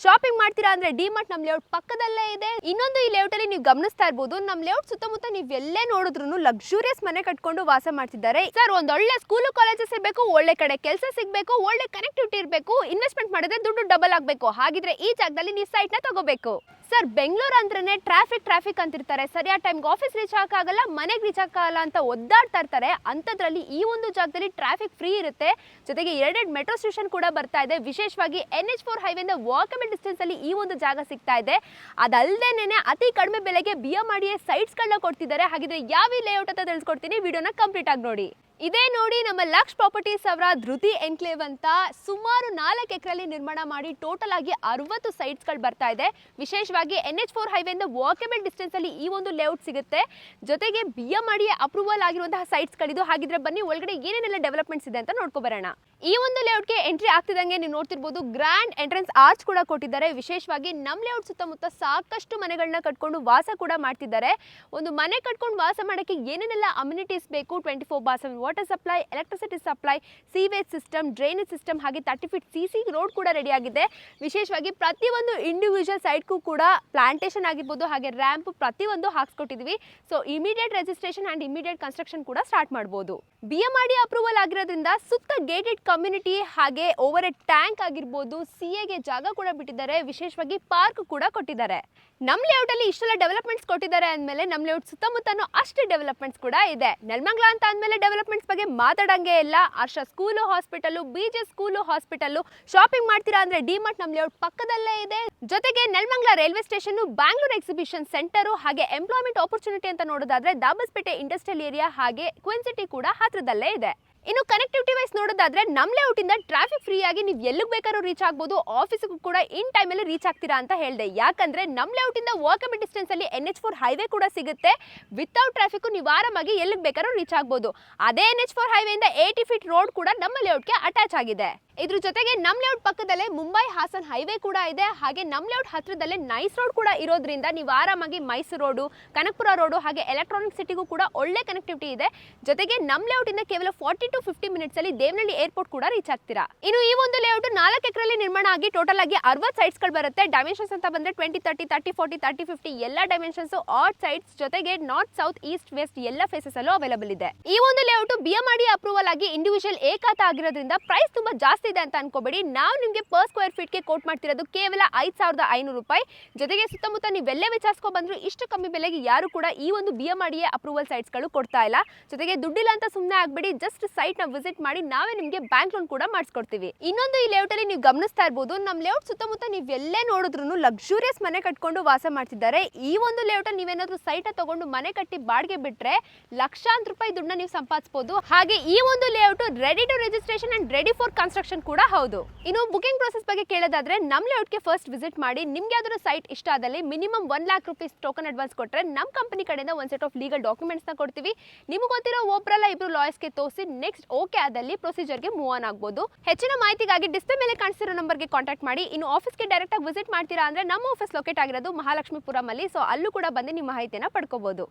Shopping ಮಾಡ್ತೀರಾ ಅಂದ್ರೆ DMart ನಮ್ಮ ಲೇಔಟ್ ಪಕ್ಕದಲ್ಲೇ ಇದೆ. ಇನ್ನೊಂದು ಈ ಲೇಔಟ್ ಅಲ್ಲಿ ನೀವು ಗಮನಿಸ್ತಾ ಇರಬಹುದು, ನಮ್ಮ ಲೇಔಟ್ ಸುತ್ತಮುತ್ತ ನೀವು ಎಲ್ಲೇ ನೋಡಿದ್ರು ಲಕ್ಸುರಿಯಸ್ ಮನೆ ಕಟ್ಕೊಂಡು ವಾಸ ಮಾಡ್ತಿದ್ದಾರೆ. ಸರ್, ಒಂದ್ ಒಳ್ಳೆ ಸ್ಕೂಲ್ ಕಾಲೇಜಸ್ ಇರಬೇಕು, ಒಳ್ಳೆ ಕಡೆ ಕೆಲಸ ಸಿಗಬೇಕು, ಒಳ್ಳೆ ಕನೆಕ್ಟಿವಿಟಿ ಇರಬೇಕು, ಇನ್ವೆಸ್ಟ್ಮೆಂಟ್ ಮಾಡಿದ್ರೆ ದುಡ್ಡು ಡಬಲ್ ಆಗಬೇಕು. ಹಾಗಿದ್ರೆ ಈ ಜಾಗದಲ್ಲಿ ನೀವು ಸೈಟ್ ನ ತಗೋಬೇಕು. ಸರ್, ಬೆಂಗಳೂರು ಅಂದ್ರೆ ಟ್ರಾಫಿಕ್ ಅಂತಿರ್ತಾರೆ. ಸರಿಯಾದ ಟೈಮ್ಗೆ ಆಫೀಸ್ ರೀಚ್ ಆಗಲ್ಲ, ಮನೆಗೆ ರೀಚ್ ಆಗಲ್ಲ ಅಂತ ಒದ್ದಾಡ್ತಾ ಇರ್ತಾರೆ. ಅಂತದ್ರಲ್ಲಿ ಈ ಒಂದು ಜಾಗದಲ್ಲಿ ಟ್ರಾಫಿಕ್ ಫ್ರೀ ಇರುತ್ತೆ. ಜೊತೆಗೆ ಎರಡೆರಡು ಮೆಟ್ರೋ ಸ್ಟೇಷನ್ ಕೂಡ ಬರ್ತಾ ಇದೆ. ವಿಶೇಷವಾಗಿ NH4 ಹೈವೇಯಿಂದ ವಾಕಬಲ್ ಡಿಸ್ಟೆನ್ಸ್ ಅಲ್ಲಿ ಈ ಒಂದು ಜಾಗ ಸಿಗ್ತಾ ಇದೆ. ಅದಲ್ಲದೇನೆ ಅತಿ ಕಡಿಮೆ ಬೆಲೆಗೆ BMRDA ಸೈಟ್ಸ್ ಗಳನ್ನ ಕೊಡ್ತಿದ್ದಾರೆ. ಹಾಗಿದ್ರೆ ಯಾವ ಲೇಔಟ್ ಅಂತ ತಿಳಿಸ್ಕೊಡ್ತೀನಿ, ವಿಡಿಯೋನ ಕಂಪ್ಲೀಟ್ ಆಗಿ ನೋಡಿ. ಇದೇ ನೋಡಿ ನಮ್ಮ ಲಕ್ಷ್ ಪ್ರಾಪರ್ಟೀಸ್ ಅವರ ಧೃತಿ ಎನ್ಕ್ಲೇವ್ ಅಂತ ಸುಮಾರು 4 ಎಕರೆಯಲ್ಲಿ ನಿರ್ಮಾಣ ಮಾಡಿ ಟೋಟಲ್ ಆಗಿ 60 ಸೈಟ್ಸ್ ಗಳು ಬರ್ತಾ ಇದೆ. ವಿಶೇಷವಾಗಿ NH4 ಹೈವೇಯಿಂದ ವಾಕಬಲ್ ಡಿಸ್ಟೆನ್ಸ್ ಅಲ್ಲಿ ಈ ಒಂದು ಲೇಔಟ್ ಸಿಗುತ್ತೆ. ಜೊತೆಗೆ BMRDA ಅಪ್ರೂವಲ್ ಆಗಿರುವಂತಹ ಸೈಟ್ಸ್ ಗಳಿದು. ಹಾಗಿದ್ರೆ ಬನ್ನಿ ಒಳಗಡೆ ಏನೇನೆಲ್ಲ ಡೆವಲಪ್ಮೆಂಟ್ಸ್ ಇದೆ ಅಂತ ನೋಡ್ಕೊ ಬರೋಣ. ಈ ಒಂದು ಲೇಔಟ್ಗೆ ಎಂಟ್ರಿ ಆಗ್ತಿದಂಗೆ ನೀವು ನೋಡ್ತಿರ್ಬೋದು, ಗ್ರ್ಯಾಂಡ್ ಎಂಟ್ರೆನ್ಸ್ ಆರ್ಚ್ ಕೂಡ ಕೊಟ್ಟಿದ್ದಾರೆ. ವಿಶೇಷವಾಗಿ ನಮ್ಮ ಲೇಔಟ್ ಸುತ್ತಮುತ್ತ ಸಾಕಷ್ಟು ಮನೆಗಳನ್ನ ಕಟ್ಕೊಂಡು ವಾಸ ಕೂಡ ಮಾಡ್ತಿದ್ದಾರೆ. ಒಂದು ಮನೆ ಕಟ್ಕೊಂಡು ವಾಸ ಮಾಡೋಕ್ಕೆ ಏನೇನೆಲ್ಲ ಅಮ್ಯುನಿಟೀಸ್ ಬೇಕು, 24/7 water supply, electricity supply, sewage system, drainage system, ಹಾಗೆ 30 ಫೀಟ್ CC ರೋಡ್ ಕೂಡ ರೆಡಿ ಆಗಿದೆ. ವಿಶೇಷವಾಗಿ ಪ್ರತಿಯೊಂದು ಇಂಡಿವಿಜುವಲ್ ಸೈಟ್ಗೂ ಕೂಡ ಪ್ಲಾಂಟೇಶನ್ ಆಗಿರ್ಬೋದು, ಹಾಗೆ ರ್ಯಾಂಪ್ ಪ್ರತಿಯೊಂದು ಹಾಕ್ಸ್ಕೊಟ್ಟಿದ್ವಿ. So immediate registration and immediate construction ಕೂಡ ಸ್ಟಾರ್ಟ್ ಮಾಡಬಹುದು. BMRDA ಅಪ್ರೂವಲ್ ಆಗಿರೋದ್ರಿಂದ ಸುತ್ತ ಗೇಟೆಡ್ ಕಮ್ಯುನಿಟಿ, ಹಾಗೆ ಓವರ್ ಹೆಡ್ ಟ್ಯಾಂಕ್ ಆಗಿರ್ಬೋದು, CAಗೆ ಜಾಗ ಕೂಡ ಬಿಟ್ಟಿದ್ದಾರೆ. ವಿಶೇಷವಾಗಿ ಪಾರ್ಕ್ ಕೂಡ ಕೊಟ್ಟಿದ್ದಾರೆ. ನಮ್ಮ ಲೇಔಟ್ ಅಲ್ಲಿ ಇಷ್ಟೆಲ್ಲ ಡೆವಲಪ್ಮೆಂಟ್ಸ್ ಕೊಟ್ಟಿದ್ದಾರೆ ಅಂದಮೇಲೆ ನಮ್ಮ ಲೇಔಟ್ ಸುತ್ತಮುತ್ತನೂ ಅಷ್ಟೇ ಡೆವಲಪ್ಮೆಂಟ್ಸ್ ಕೂಡ ಇದೆ. ನೆಲಮಂಗಲ ಅಂತ ಅಂದಮೇಲೆ ಡೆವಲಪ್ಮೆಂಟ್ಸ್ ಬಗ್ಗೆ ಮಾತಾಡಂಗೆ ಇಲ್ಲ. Harsha school hospital, BJ school hospital, shopping ಮಾಡ್ತೀರಾ ಅಂದ್ರೆ ಡಿಮಾರ್ಟ್ ನಮ್ಮ ಲೇಔಟ್ ಪಕ್ಕದಲ್ಲೇ ಇದೆ. ಜೊತೆಗೆ Nelamangala railway station, Bangalore exhibition centre, ಹಾಗೆ ಎಂಪ್ಲಾಯ್ಮೆಂಟ್ ಆಪರ್ಚುನಿಟಿ ಅಂತ ನೋಡೋದಾದ್ರೆ ದಾಬಸ್ಪೇಟೆ ಇಂಡಸ್ಟ್ರಿಯಲ್ ಏರಿಯಾ, ಹಾಗೆ ಕ್ವೀನ್ ಸಿಟಿ ಕೂಡ ಹತ್ರದಲ್ಲೇ ಇದೆ. ಇನ್ನು ಕನೆಕ್ಟಿವಿಟಿ ವೈಸ್ ನೋಡೋದಾದ್ರೆ ನಮ್ಮ ಲೇಔಟ್ ಇಂದ ಟ್ರಾಫಿಕ್ ಫ್ರೀ ಆಗಿ ನೀವು ಎಲ್ಲಿಗೆ ಬೇಕಾದ್ರೂ ರೀಚ್ ಆಗ್ಬೋದು. ಆಫೀಸ್ಗೂ ಕೂಡ ಇನ್ ಟೈಮ್ ಅಲ್ಲಿ ರೀಚ್ ಆಗ್ತೀರಾ ಅಂತ ಹೇಳಿದೆ. ಯಾಕಂದ್ರೆ ನಮ್ಮ ಲೇಔಟ್ ಇಂದ ವಾಕಬಲ್ ಡಿಸ್ಟೆನ್ಸ್ ಅಲ್ಲಿ NH4 ಹೈವೇ ಕೂಡ ಸಿಗುತ್ತೆ. ವಿತೌಟ್ ಟ್ರಾಫಿಕ್ ನೀವು ಆರಾಮಾಗಿ ಎಲ್ಲಿಗೆ ಬೇಕಾದ್ರೂ ರೀಚ್ ಆಗ್ಬೋದು. ಅದೇ NH4 ಹೈವೇ ಇಂದ 80 ಫೀಟ್ ರೋಡ್ ಕೂಡ ನಮ್ಮ ಲೇಔಟ್ಗೆ ಅಟ್ಯಾಚ್ ಆಗಿದೆ. ಇದ್ರ ಜೊತೆಗೆ ನಮ್ಮ ಲೇಔಟ್ ಪಕ್ಕದಲ್ಲೇ ಮುಂಬೈ ಹಾಸನ್ ಹೈವೇ ಕೂಡ ಇದೆ. ಹಾಗೆ ನಮ್ಮ ಲೇಔಟ್ ಹತ್ರದಲ್ಲೇ ನೈಸ್ ರೋಡ್ ಕೂಡ ಇರೋದ್ರಿಂದ ನೀವು ಆರಾಮಾಗಿ ಮೈಸೂರು ರೋಡು, ಕನಕಪುರ ರೋಡು, ಹಾಗೆ ಎಲೆಕ್ಟ್ರಾನಿಕ್ ಸಿಟಿಗೂ ಕೂಡ ಒಳ್ಳೆ ಕನೆಕ್ಟಿವಿಟಿ ಇದೆ. ಜೊತೆಗೆ ನಮ್ಮ ಲೇಔಟ್ ಇಂದ ಕೇವಲ 40 to 50 ಮಿನಿಟ್ಸ್ ಅಲ್ಲಿ ದೇವನಹಳ್ಳಿ ಏರ್ಪೋರ್ಟ್ ಕೂಡ ರೀಚ್ ಆಗ್ತೀರಾ. ಇನ್ನು ಈ ಒಂದು ಲೇಔಟ್ 4 ಎಕರೆಯಲ್ಲಿ ನಿರ್ಮಾಣ ಆಗಿ ಟೋಟಲ್ ಆಗಿ 60 ಸೈಟ್ಸ್ ಗಳು ಬರುತ್ತೆ. ಡೈಮೆನ್ಷನ್ಸ್ ಅಂತ ಬಂದ್ರೆ 20, 30, 30, 40, 30, 50 ಎಲ್ಲ ಡೈಮೆನ್ಷನ್ಸ್, ಆಡ್ ಸೈಟ್ಸ್, ಜೊತೆಗೆ ನಾರ್ತ್, ಸೌತ್, ಈಸ್ಟ್, ವೆಸ್ಟ್ ಎಲ್ಲ ಫೇಸಸ್ ಅಲ್ಲೂ ಅವೈಲೇಬಲ್ ಇದೆ. ಈ ಒಂದು ಲೇಔಟ್ BMRDA ಅಪ್ರೂವಲ್ ಆಗಿ ಇಂಡಿವಿಜುವಲ್ ಏಕಾತ ಆಗಿರೋದ್ರಿಂದ ಪ್ರೈಸ್ ತುಂಬಾ ಜಾಸ್ತಿ ಇದೆ ಅಂತ ಅನ್ಕೋಬೇಡಿ. ನಾವು ನಿಮಗೆ ಪರ್ ಸ್ಕ್ವೇರ್ ಫೀಟ್ ಗೆ ಕೋಟ್ ಮಾಡ್ತಿರೋದು ಕೇವಲ 5,500 ರೂಪಾಯಿ. ಜೊತೆಗೆ ಸುತ್ತಮುತ್ತ ನೀವೆಲ್ಲೇ ವಿಚಾರಿಸ್ಕೊ ಬಂದ್ರು ಇಷ್ಟು ಕಮ್ಮಿ ಬೆಲೆಗೆ ಯಾರು ಕೂಡ ಈ ಒಂದು BMRDA ಅಪ್ರೂವಲ್ ಸೈಟ್ಸ್ ಗಳು ಕೊಡ್ತಾ ಇಲ್ಲ. ಜೊತೆಗೆ ದುಡ್ಡಿಲ್ಲ ಅಂತ ಸುಮ್ಮನೆ ಆಗ್ಬೇಡಿ, ಜಸ್ಟ್ ಸೈಟ್ ನ ವಿಸಿಟ್ ಮಾಡಿ ನಾವೇ ನಿಮಗೆ ಬ್ಯಾಂಕ್ ಲೋನ್ ಕೂಡ ಮಾಡಿಸ್ಕೊಡ್ತೀವಿ. ಇನ್ನೊಂದು ಈ ಲೇಔಟ್ ಅಲ್ಲಿ ನೀವು ಗಮನಿಸ್ತಾ ಇರಬಹುದು, ನಮ್ಮ ಲೇಔಟ್ ಸುತ್ತಮುತ್ತ ನೀವೆಲ್ಲೇ ನೋಡಿದ್ರು ಲಕ್ಸುರಿಯಸ್ ಮನೆ ಕಟ್ಕೊಂಡು ವಾಸ ಮಾಡ್ತಿದ್ದಾರೆ. ಈ ಒಂದು ಲೇಔಟ್ ಅಲ್ಲಿ ನೀವೇನಾದ್ರೂ ಸೈಟ್ ತಗೊಂಡು ಮನೆ ಕಟ್ಟಿ ಬಾಡಿಗೆ ಬಿಟ್ರೆ ಲಕ್ಷಾಂತರ ರೂಪಾಯಿ ದುಡ್ಡನ್ನ ನೀವು ಸಂಪಾದಿಸಬಹುದು. ಹಾಗೆ ಈ ಒಂದು layout ready to registration and ready for construction ಕೂಡ ಹೌದು. ಇನ್ನು ಬುಕಿಂಗ್ ಪ್ರೊಸೆಸ್ ಬಗ್ಗೆ ಕೇಳೋದಾದ್ರೆ ನಮ್ಮ ಲೇಔಟ್ಗೆ ಫಸ್ಟ್ ವಿಸಿಟ್ ಮಾಡಿ ನಿಮ್ಗೆ ಯಾವ್ದಾದ್ರು ಸೈಟ್ ಇಷ್ಟ ಆದಲ್ಲಿ minimum 1 lakh rupees token advance ಕೊಟ್ರೆ ನಮ್ಮ ಕಂಪನಿ ಕಡೆಯಿಂದ ಒಂದು ಸೆಟ್ ಆಫ್ ಲೀಗಲ್ ಡಾಕ್ಯುಮೆಂಟ್ಸ್ ನ ಕೊಡ್ತೀವಿ. ನಿಮಗೆ ಗೊತ್ತಿರೋ ಒಬ್ಬರಲ್ಲ ಇಬ್ರು ಲಾಯರ್ಸ್ಗೆ ತೋರಿಸಿ ನೆಕ್ಸ್ಟ್ ಓಕೆ ಆದಲ್ಲಿ ಪ್ರೊಸೀಜರ್ಗೆ ಮೂವ್ ಆನ್ ಆಗಬಹುದು. ಹೆಚ್ಚಿನ ಮಾಹಿತಿಗಾಗಿ ಡಿಸ್ಪ್ಲೇ ಮೇಲೆ ಕಾಣಿಸಿರೋ ನಂಬರ್ಗೆ ಕಾಂಟ್ಯಾಕ್ಟ್ ಮಾಡಿ. ಇನ್ನು ಆಫೀಸ್ಗೆ ಡೈರೆಕ್ಟ್ ಆಗಿ ವಿಸಿಟ್ ಮಾಡ್ತೀರಾ ಅಂದ್ರೆ ನಮ್ಮ ಆಫೀಸ್ ಲೊಕೇಟ್ ಆಗಿರೋದು ಮಹಾಲಕ್ಷ್ಮೀಪುರಂ ಅಲ್ಲಿ. ಸೊ ಅಲ್ಲೂ ಕೂಡ ಬಂದು ನಿಮ್ಮ ಮಾಹಿತಿಯನ್ನ ಪಡ್ಕೋಬಹುದು.